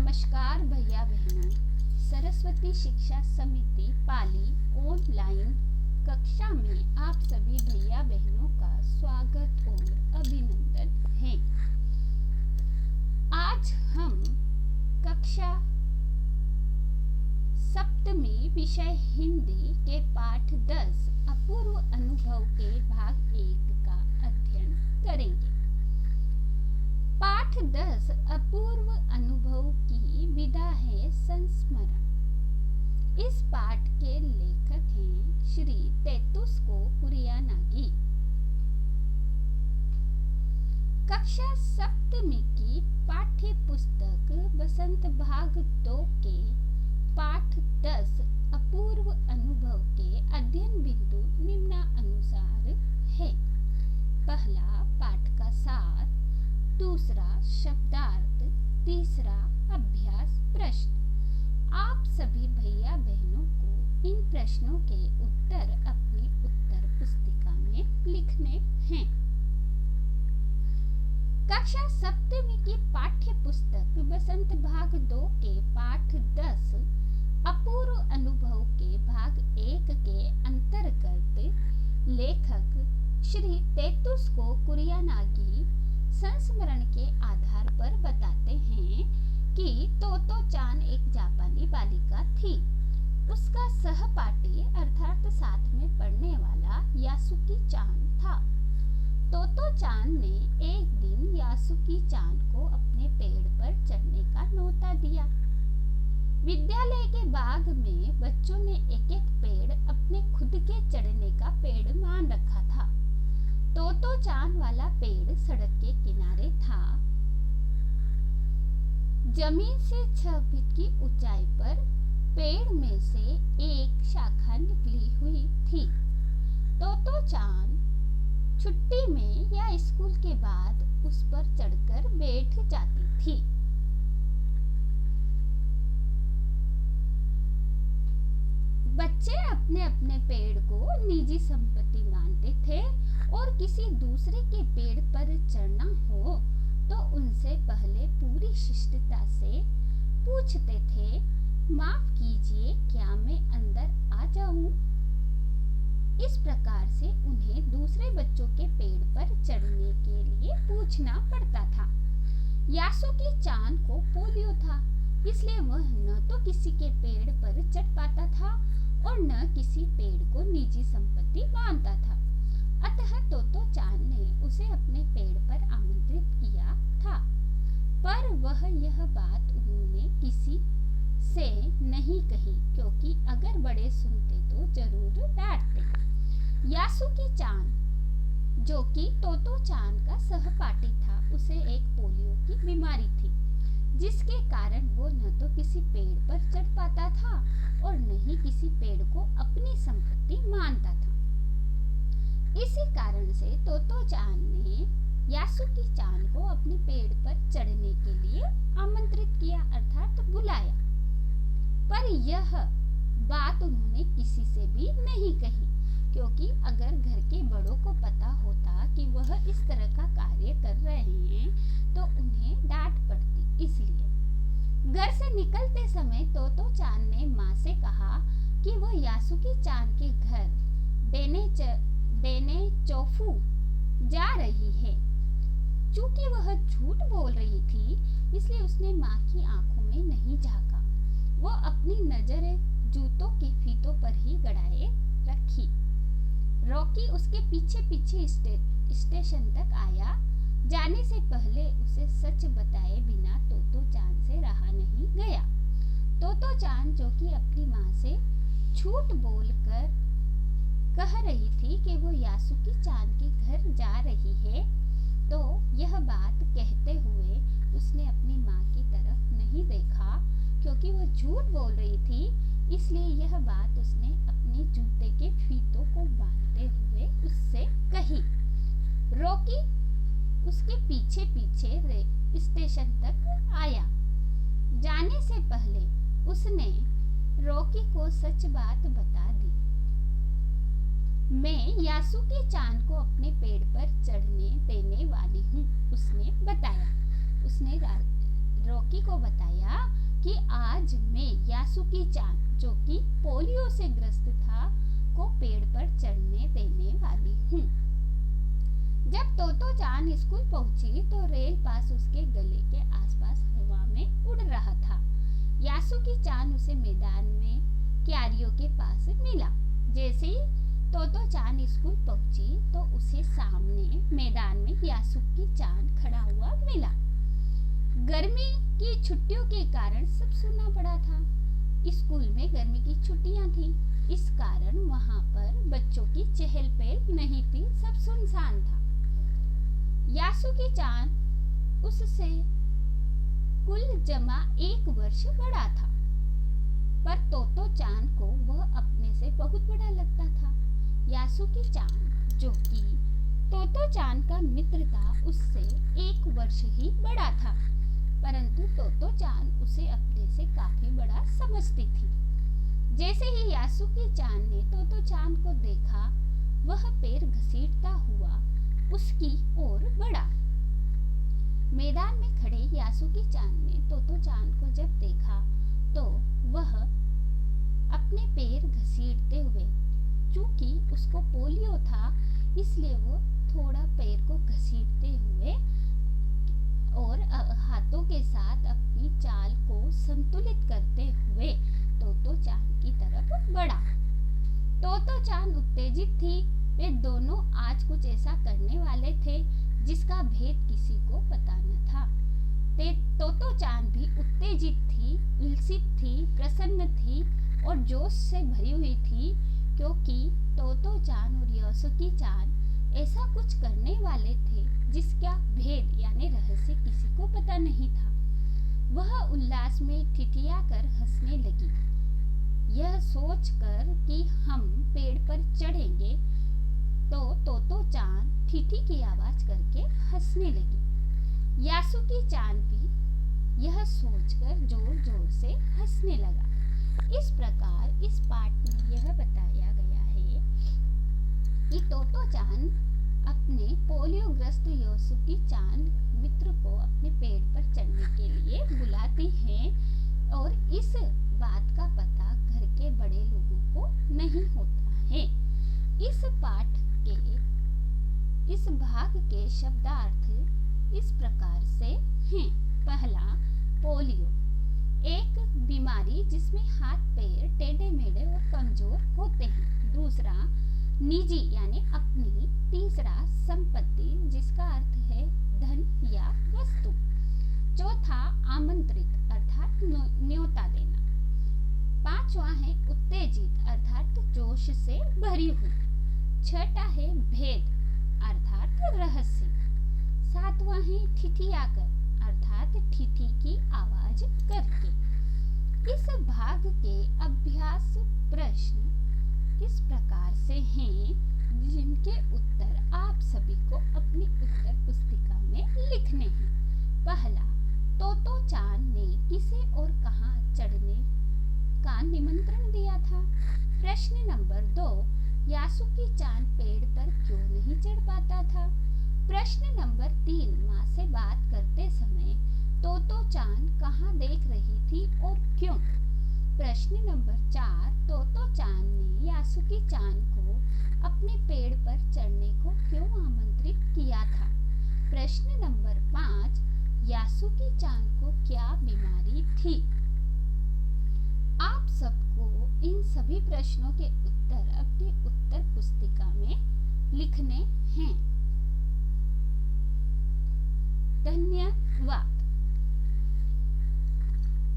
नमस्कार भैया बहनों। सरस्वती शिक्षा समिति पाली ऑनलाइन कक्षा में आप सभी भैया बहनों का स्वागत और अभिनंदन है। आज हम कक्षा सप्तमी विषय हिंदी के पाठ 10 अपूर्व अनुभव के भाग 1 का अध्ययन करेंगे। पाठ 10 अपूर्व अनुभव की विधा है संस्मरण। इस पाठ के लेखक हैं श्री तेतुस्को कुरियानागी। कक्षा सप्तमी की पाठ्य पुस्तक बसंत भाग 2 के पाठ 10 अपूर्व अनुभव के अध्ययन बिंदु निम्नानुसार है। पहला पाठ का सार, दूसरा शब्दार्थ, तीसरा अभ्यास प्रश्न। आप सभी भैया बहनों को इन प्रश्नों के उत्तर अपनी उत्तर पुस्तिका में लिखने हैं। कक्षा सप्तमी की पाठ्य पुस्तक बसंत भाग 2 के पाठ 10 अपूर्व अनुभव के भाग 1 के अंतर्गत लेखक श्री तेतुस्को कुरियानागी संस्मरण के आधार पर बताते हैं कि तोतो चान एक जापानी बालिका थी। उसका सहपाठी अर्थात साथ में पढ़ने वाला यासुकी चान था। तोतो चान ने एक दिन यासुकी चान को अपने पेड़ पर चढ़ने का न्योता दिया। विद्यालय के बाग में बच्चों ने एक एक पेड़ अपने खुद के चढ़ने का पेड़ मान रखा था। तोतो चान वाला पेड़ सड़क के किनारे था। जमीन से 6 फीट की ऊंचाई पर पेड़ में से एक शाखा निकली हुई थी। तोतो चान छुट्टी में या स्कूल के बाद उस पर चढ़कर बैठ जाती थी। बच्चे अपने अपने पेड़ को निजी संपत्ति मानते थे और किसी दूसरे के पेड़ पर चढ़ना हो तो उनसे पहले पूरी शिष्टता से पूछते थे, माफ कीजिए, क्या मैं अंदर आ जाऊं? इस प्रकार से उन्हें दूसरे बच्चों के पेड़ पर चढ़ने के लिए पूछना पड़ता था। यासुकी चान को पोलियो था, इसलिए वह न तो किसी के पेड़ पर चढ़ पाता था और न किसी पेड़ को निजी संपत्ति मानता था। अतः तोतो चान ने उसे अपने पेड़ पर आमंत्रित किया था, पर वह यह बात उन्होंने किसी से नहीं कही, क्योंकि अगर बड़े सुनते तो जरूर डांटते। यासुकी चान, जो कि तोतो चान का सहपाठी था, उसे एक पोलियो की बीमारी थी, जिसके कारण वो न तो किसी पेड़ पर चढ़ पाता था और न ही किसी पेड़ को अपनी संपत्ति मानता था। इसी कारण से तोतो चान ने यासुकी चान को अपने पेड़ पर चढ़ने के लिए आमंत्रित किया अर्थात बुलाया, पर यह बात उन्होंने किसी से भी नहीं कही, क्योंकि अगर घर के बड़ों को पता होता कि वह इस तरह का कार्य कर रहे हैं तो उन्हें डांट पड़ती। इसलिए घर से निकलते समय तोतो चान ने माँ से कहा कि वह यासुकी चान के घर देने चोफू जा रही है। चूंकि वह झूठ बोल रही थी, इसलिए उसने माँ की आंखों में नहीं झांका। वो अपनी नजरें जूतों के फीतों पर ही गड़ाए रखी। रॉकी उसके पीछे पीछे स्टेशन तक आया। जाने से पहले उसे सच बताए बिना तोतो चान से रहा नहीं गया। तोतो चान, जो कि अपनी माँ से झूठ बोलकर कह रही थी कि वो यासुकी चान के घर जा रही है, तो यह बात कहते हुए उसने अपनी माँ की तरफ नहीं देखा, क्योंकि वो झूठ बोल रही थी। इसलिए यह बात उसने अपने जूते के फीतों को बांधते हुए उससे कही। रॉकी उसके पीछे पीछे स्टेशन तक आया। जाने से पहले उसने रॉकी को सच बात बता दी। मैं यासुकी चान को अपने पेड़ पर चढ़ने देने वाली हूँ, उसने बताया। उसने लौकी को बताया कि आज मैं यासुकी चान, जो कि पोलियो से ग्रस्त था, को पेड़ पर चढ़ने देने वाली हूँ। जब तोतो चान स्कूल पहुंची तो रेल पास उसके गले के आसपास हवा में उड़ रहा था। यासुकी चान उसे मैदान में क्यारियों के पास मिला। जैसे ही तोतो चान स्कूल पहुंची तो उसे सामने मैदान में यासुकी चान खड़ा हुआ मिला। गर्मी की छुट्टियों के कारण सब सूना पड़ा था। स्कूल में गर्मी की छुट्टियां थी, इस कारण वहां पर बच्चों की चहल पहल नहीं थी, सब सुनसान था। यासुकी चान उससे कुल जमा 1 वर्ष बड़ा था, पर तोतो चान को वह अपने से बहुत बड़ा लगता था। यासुकी चान, जो कि तोतो चान का मित्र था, उससे 1 वर्ष ही बड़ा था, परंतु तोतो चान उसे अपने से काफी बड़ा समझती थी। जैसे ही यासुकी चान ने तोतो चान को देखा, वह पैर घसीटता हुआ उसकी ओर बढ़ा। मैदान में खड़े यासुकी चान ने तोतो चान को जब देखा तो वह अपने पैर घसीटते हुए, चूंकि उसको पोलियो था इसलिए वो थोड़ा पैर को घसीटते हुए और हाथों के साथ अपनी चाल को संतुलित करते हुए तोतो चान की तरफ बढ़ा। तोतो चान उत्तेजित थी। वे दोनों आज कुछ ऐसा करने वाले थे जिसका भेद किसी को पता न था। तोतो चान भी उत्तेजित थी, उल्सित थी, प्रसन्न थी और जोश से भरी हुई थी, क्योंकि तोतो चान और यासुकी चान ऐसा कुछ करने वाले थे जिसका भेद यानी रहस्य किसी को पता नहीं था। वह उल्लास में ठिठियाकर हंसने लगी, यह सोचकर कि हम पेड़ पर चढ़ेंगे। तो तोतो चान ठीठी की आवाज करके हंसने लगी। यासुकी चान भी यह सोचकर जोर जोर से हंसने लगा। इस प्रकार इस पाठ में यह बताया गया है कि तोतो चान अपने पोलियोग्रस्त यासुकी चान मित्र को अपने पेड़ पर चढ़ने के लिए बुलाती हैं और इस बात का पता घर के बड़े लोगों को नहीं होता है। इस पाठ के इस भाग के शब्दार्थ इस प्रकार से हैं। पहला, पोलियो एक बीमारी जिसमें हाथ पैर टेढ़े मेढ़े और कमजोर होते हैं। दूसरा, निजी यानी अपनी। तीसरा, संपत्ति जिसका अर्थ है धन या वस्तु। चौथा, आमंत्रित अर्थात न्योता देना। पांचवा है उत्तेजित अर्थात जोश से भरी हुई। छठा है भेद अर्थात रहस्य। सातवां है ठिठियाकर अर्थात ठीठी की आवाज करके। इस भाग के अभ्यास प्रश्न इस प्रकार से हैं, जिनके उत्तर आप सभी को अपनी उत्तर पुस्तिका में लिखने हैं। पहला, तोतो चान ने किसे और कहाँ चढ़ने का निमंत्रण दिया था। प्रश्न नंबर 2, यासुकी चान पेड़ पर क्यों नहीं चढ़ पाता था। प्रश्न नंबर 3, माँ से बात करते समय तोतो चान कहाँ देख रही थी और क्यों। प्रश्न नंबर 4, तोतो चान ने यासुकी चान को अपने पेड़ पर चढ़ने को क्यों आमंत्रित किया था। प्रश्न नंबर 5, यासुकी चान को क्या बीमारी थी। आप सबको इन सभी प्रश्नों के उत्तर अपनी उत्तर पुस्तिका में लिखने हैं। धन्यवाद।